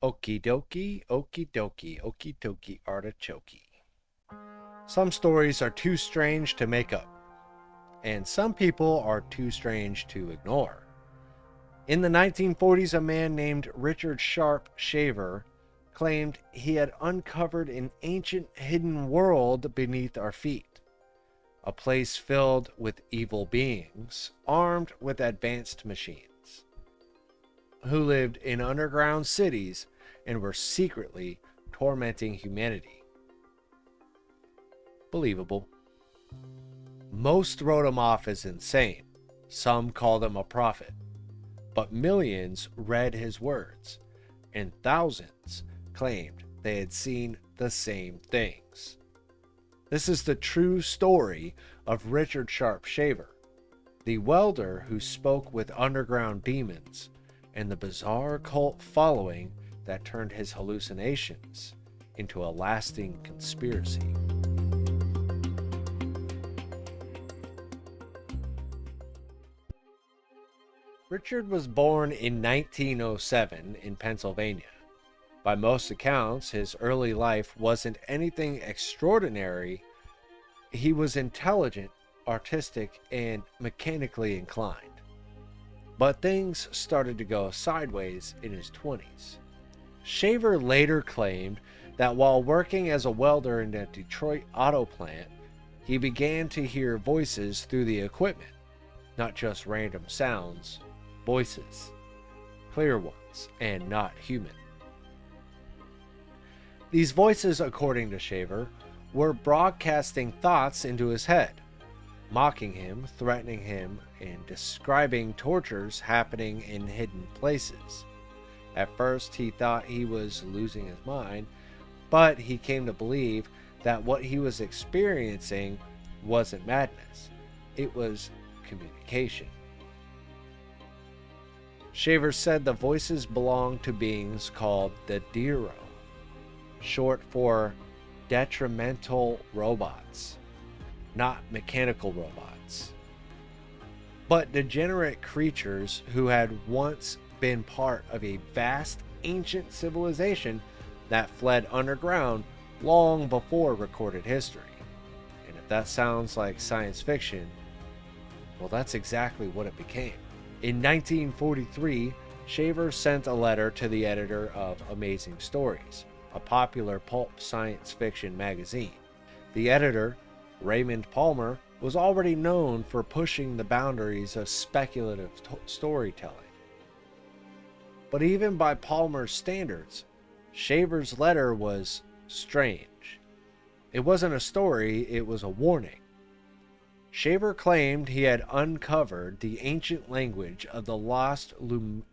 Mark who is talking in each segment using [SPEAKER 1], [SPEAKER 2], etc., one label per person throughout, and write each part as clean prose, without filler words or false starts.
[SPEAKER 1] Okie dokie, okie dokie, okie dokie artichoke. Some stories are too strange to make up, and some people are too strange to ignore. In the 1940s, a man named Richard Sharpe Shaver claimed he had uncovered an ancient hidden world beneath our feet, a place filled with evil beings armed with advanced machines, who lived in underground cities and were secretly tormenting humanity. Believable. Most wrote him off as insane. Some called him a prophet. But millions read his words, and thousands claimed they had seen the same things. This is the true story of Richard Sharpe Shaver, the welder who spoke with underground demons, and the bizarre cult following that turned his hallucinations into a lasting conspiracy. Richard was born in 1907 in Pennsylvania. By most accounts, his early life wasn't anything extraordinary. He was intelligent, artistic, and mechanically inclined. But things started to go sideways in his 20s. Shaver later claimed that while working as a welder in a Detroit auto plant, he began to hear voices through the equipment, not just random sounds, voices, clear ones, and not human. These voices, according to Shaver, were broadcasting thoughts into his head, mocking him, threatening him, and describing tortures happening in hidden places. At first, he thought he was losing his mind, but he came to believe that what he was experiencing wasn't madness, it was communication. Shaver said the voices belonged to beings called the Dero, short for detrimental robots, not mechanical robots, but degenerate creatures who had once been part of a vast ancient civilization that fled underground long before recorded history. And if that sounds like science fiction, well, that's exactly what it became. In 1943, Shaver sent a letter to the editor of Amazing Stories, a popular pulp science fiction magazine. The editor, Raymond Palmer, was already known for pushing the boundaries of speculative storytelling. But even by Palmer's standards, Shaver's letter was strange. It wasn't a story, it was a warning. Shaver claimed he had uncovered the ancient language of the lost Lemurian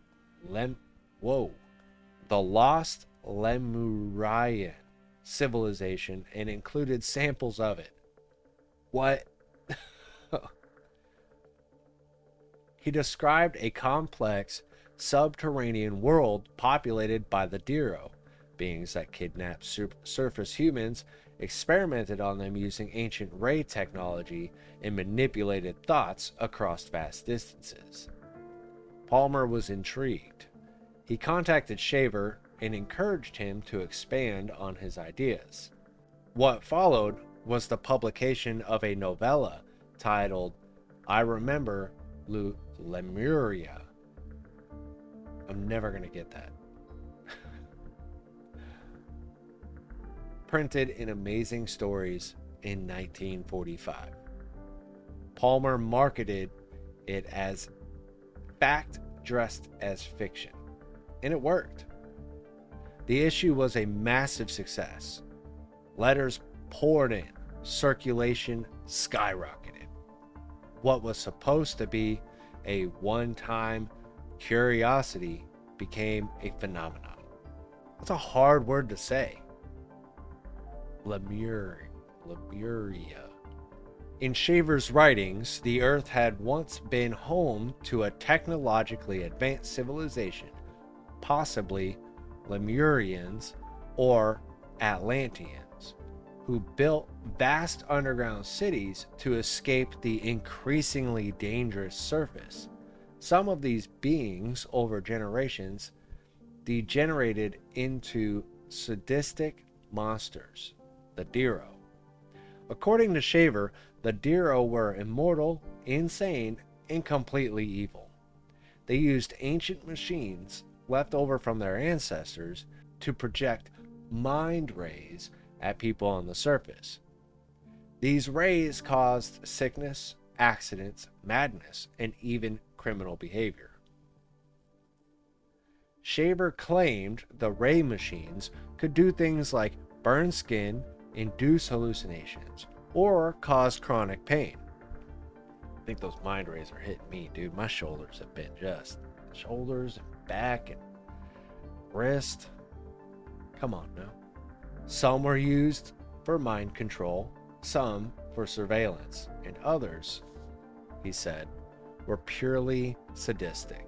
[SPEAKER 1] civilization and included samples of it. What? He described a complex subterranean world populated by the Dero, beings that kidnapped surface humans, experimented on them using ancient ray technology, and manipulated thoughts across vast distances. Palmer was intrigued. He contacted Shaver and encouraged him to expand on his ideas. What followed was the publication of a novella titled I Remember Lemuria. I'm never going to get that. Printed in Amazing Stories in 1945. Palmer marketed it as fact dressed as fiction, and it worked. The issue was a massive success. Letters poured in, circulation skyrocketed. What was supposed to be a one-time curiosity became a phenomenon. That's a hard word to say. Lemuria. In Shaver's writings, the Earth had once been home to a technologically advanced civilization, possibly Lemurians or Atlanteans, who built vast underground cities to escape the increasingly dangerous surface. Some of these beings, over generations, degenerated into sadistic monsters, the Dero. According to Shaver, the Dero were immortal, insane, and completely evil. They used ancient machines left over from their ancestors to project mind rays at people on the surface. These rays caused sickness, accidents, madness, and even criminal behavior. Shaver claimed the ray machines could do things like burn skin, induce hallucinations, or cause chronic pain. I think those mind rays are hitting me, dude. My shoulders have been just shoulders and back and wrist. Come on now. Some were used for mind control, some for surveillance, and others, he said, were purely sadistic.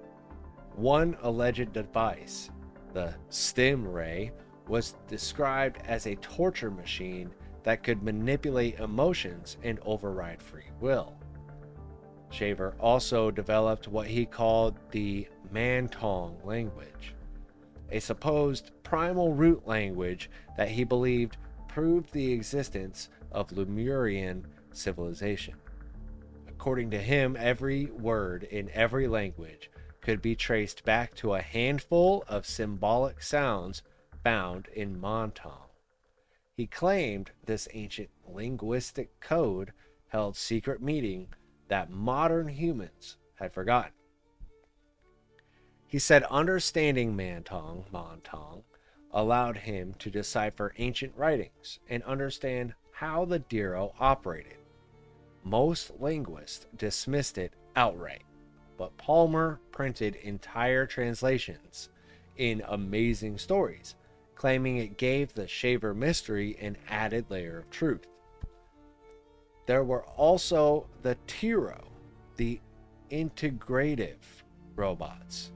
[SPEAKER 1] One alleged device, the stim ray, was described as a torture machine that could manipulate emotions and override free will. Shaver also developed what he called the Mantong language, a supposed primal root language that he believed proved the existence of Lemurian civilization. According to him, every word in every language could be traced back to a handful of symbolic sounds found in Mantong. He claimed this ancient linguistic code held secret meaning that modern humans had forgotten. He said understanding Mantong allowed him to decipher ancient writings and understand how the Dero operated. Most linguists dismissed it outright, but Palmer printed entire translations in Amazing Stories, claiming it gave the Shaver mystery an added layer of truth. There were also the Tiro, the integrative robots,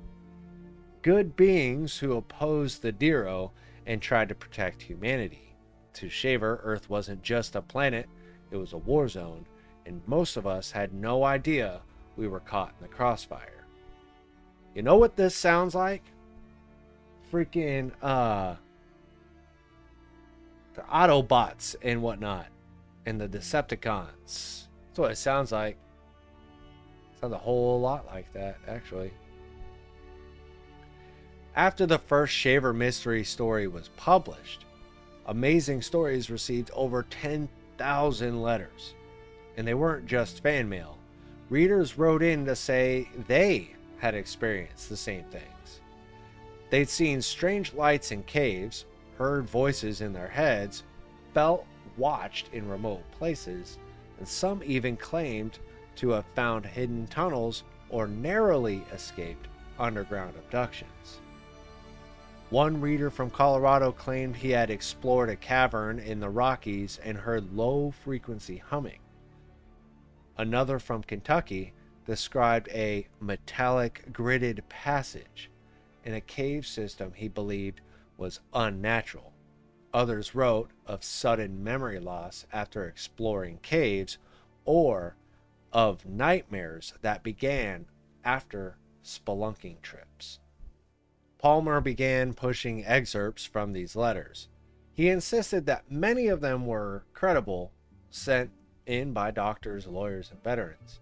[SPEAKER 1] good beings who opposed the Dero and tried to protect humanity. To Shaver, Earth wasn't just a planet, it was a war zone, and most of us had no idea we were caught in the crossfire. You know what this sounds like? Freaking, the Autobots and whatnot, and the Decepticons. That's what it sounds like. It sounds a whole lot like that, actually. After the first Shaver mystery story was published, Amazing Stories received over 10,000 letters. And they weren't just fan mail. Readers wrote in to say they had experienced the same things. They'd seen strange lights in caves, heard voices in their heads, felt watched in remote places, and some even claimed to have found hidden tunnels or narrowly escaped underground abductions. One reader from Colorado claimed he had explored a cavern in the Rockies and heard low-frequency humming. Another from Kentucky described a metallic gridded passage in a cave system he believed was unnatural. Others wrote of sudden memory loss after exploring caves, or of nightmares that began after spelunking trips. Palmer began pushing excerpts from these letters. He insisted that many of them were credible, sent in by doctors, lawyers, and veterans,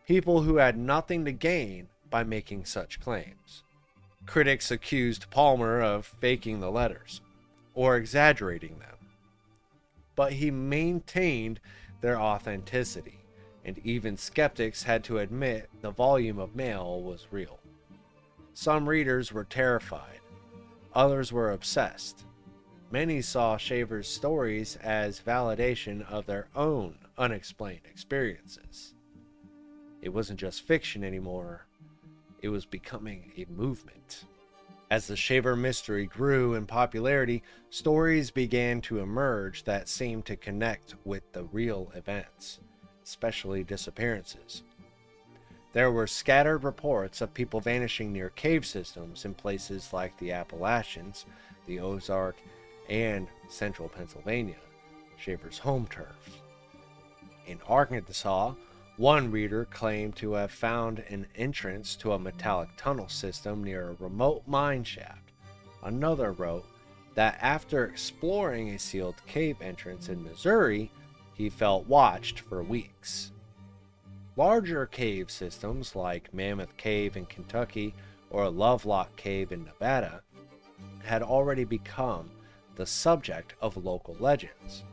[SPEAKER 1] people who had nothing to gain by making such claims. Critics accused Palmer of faking the letters or exaggerating them, but he maintained their authenticity, and even skeptics had to admit the volume of mail was real. Some readers were terrified, others were obsessed. Many saw Shaver's stories as validation of their own unexplained experiences. It wasn't just fiction anymore, it was becoming a movement. As the Shaver mystery grew in popularity, stories began to emerge that seemed to connect with the real events, especially disappearances. There were scattered reports of people vanishing near cave systems in places like the Appalachians, the Ozark, and central Pennsylvania, Shaver's home turf. In Arkansas, one reader claimed to have found an entrance to a metallic tunnel system near a remote mine shaft, Another wrote that after exploring a sealed cave entrance in Missouri, he felt watched for weeks. Larger cave systems like Mammoth Cave in Kentucky or Lovelock Cave in Nevada had already become the subject of local legends.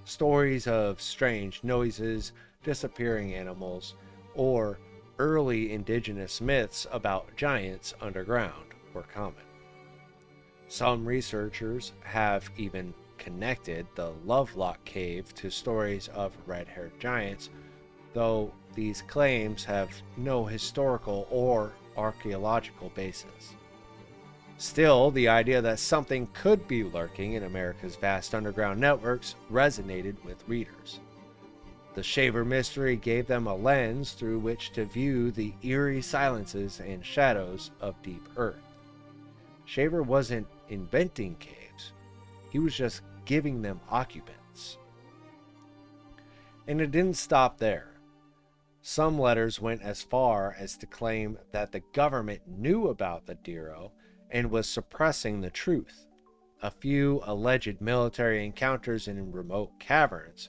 [SPEAKER 1] Stories of strange noises, disappearing animals, or early indigenous myths about giants underground were common. Some researchers have even connected the Lovelock Cave to stories of red-haired giants, though these claims have no historical or archaeological basis. Still, the idea that something could be lurking in America's vast underground networks resonated with readers. The Shaver mystery gave them a lens through which to view the eerie silences and shadows of deep earth. Shaver wasn't inventing caves, he was just giving them occupants. And it didn't stop there. Some letters went as far as to claim that the government knew about the Dero and was suppressing the truth. A few alleged military encounters in remote caverns,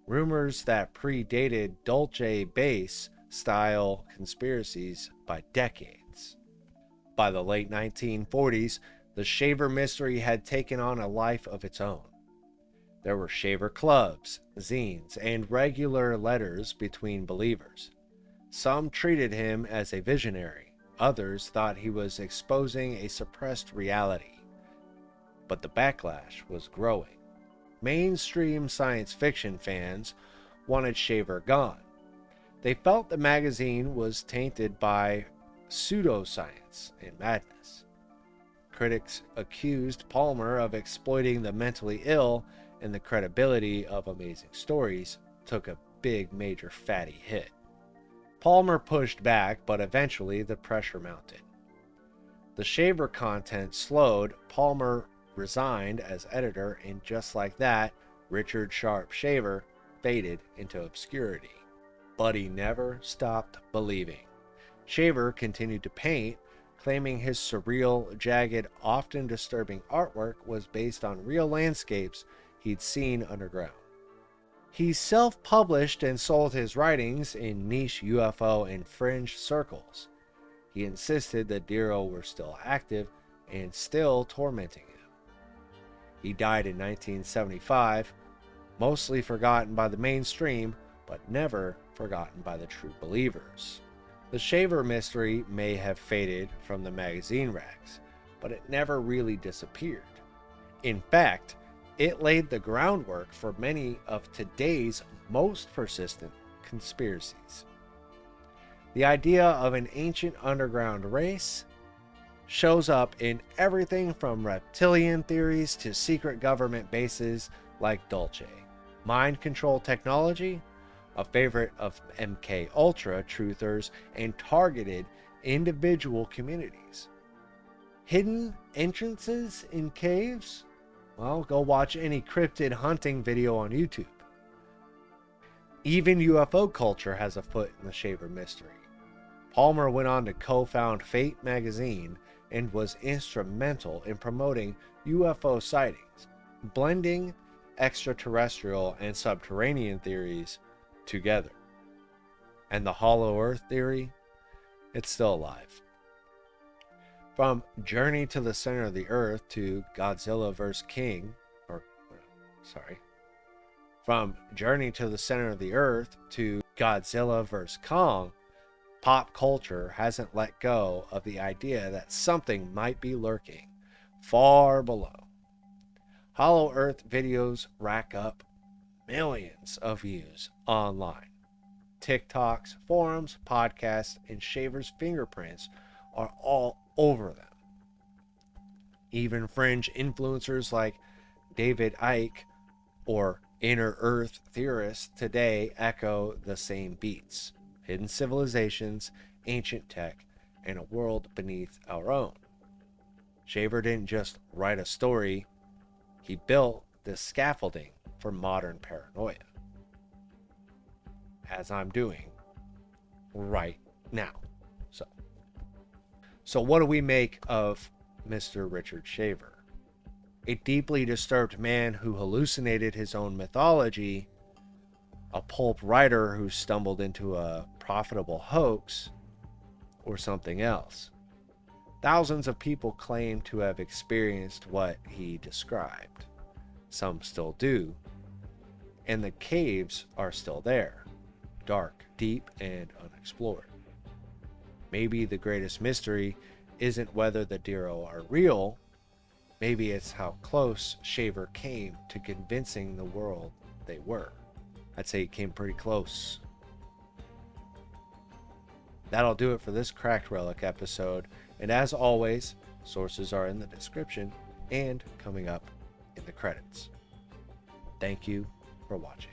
[SPEAKER 1] rumors that predated Dulce Base style conspiracies by decades. By the late 1940s, the Shaver mystery had taken on a life of its own. There were Shaver clubs, zines, and regular letters between believers. Some treated him as a visionary, others thought he was exposing a suppressed reality. But the backlash was growing. Mainstream science fiction fans wanted Shaver gone. They felt the magazine was tainted by pseudoscience and madness. Critics accused Palmer of exploiting the mentally ill, and the credibility of Amazing Stories took a big major fatty hit. Palmer pushed back, but eventually the pressure mounted. The Shaver content slowed, Palmer resigned as editor, and just like that, Richard Sharpe Shaver faded into obscurity. But he never stopped believing. Shaver continued to paint, claiming his surreal, jagged, often disturbing artwork was based on real landscapes he'd seen underground. He self-published and sold his writings in niche UFO and fringe circles. He insisted that Dero were still active and still tormenting him. He died in 1975, mostly forgotten by the mainstream, but never forgotten by the true believers. The Shaver mystery may have faded from the magazine racks, but it never really disappeared. In fact, it laid the groundwork for many of today's most persistent conspiracies. The idea of an ancient underground race shows up in everything from reptilian theories to secret government bases like Dulce, mind control technology, a favorite of MK Ultra truthers, and targeted individual communities. Hidden entrances in caves? Well, go watch any cryptid hunting video on YouTube. Even UFO culture has a foot in the Shaver mystery. Palmer went on to co-found Fate magazine and was instrumental in promoting UFO sightings, blending extraterrestrial and subterranean theories together. And the Hollow Earth theory, it's still alive. From Journey to the Center of the Earth to Godzilla vs. From Journey to the Center of the Earth to Godzilla vs. Kong, pop culture hasn't let go of the idea that something might be lurking far below. Hollow Earth videos rack up millions of views online. TikToks, forums, podcasts, and Shaver's fingerprints are all over them. Even fringe influencers like David Icke or Inner Earth theorists today echo the same beats: hidden civilizations, ancient tech, and a world beneath our own. Shaver didn't just write a story, he built the scaffolding for modern paranoia, as I'm doing right now. So what do we make of Mr. Richard Shaver, a deeply disturbed man who hallucinated his own mythology, a pulp writer who stumbled into a profitable hoax, or something else. Thousands of people claim to have experienced what he described. Some still do, and the caves are still there, dark, deep, and unexplored. Maybe the greatest mystery isn't whether the Dero are real, maybe it's how close Shaver came to convincing the world they were. I'd say he came pretty close. That'll do it for this Cracked Relic episode, and as always, sources are in the description and coming up in the credits. Thank you for watching.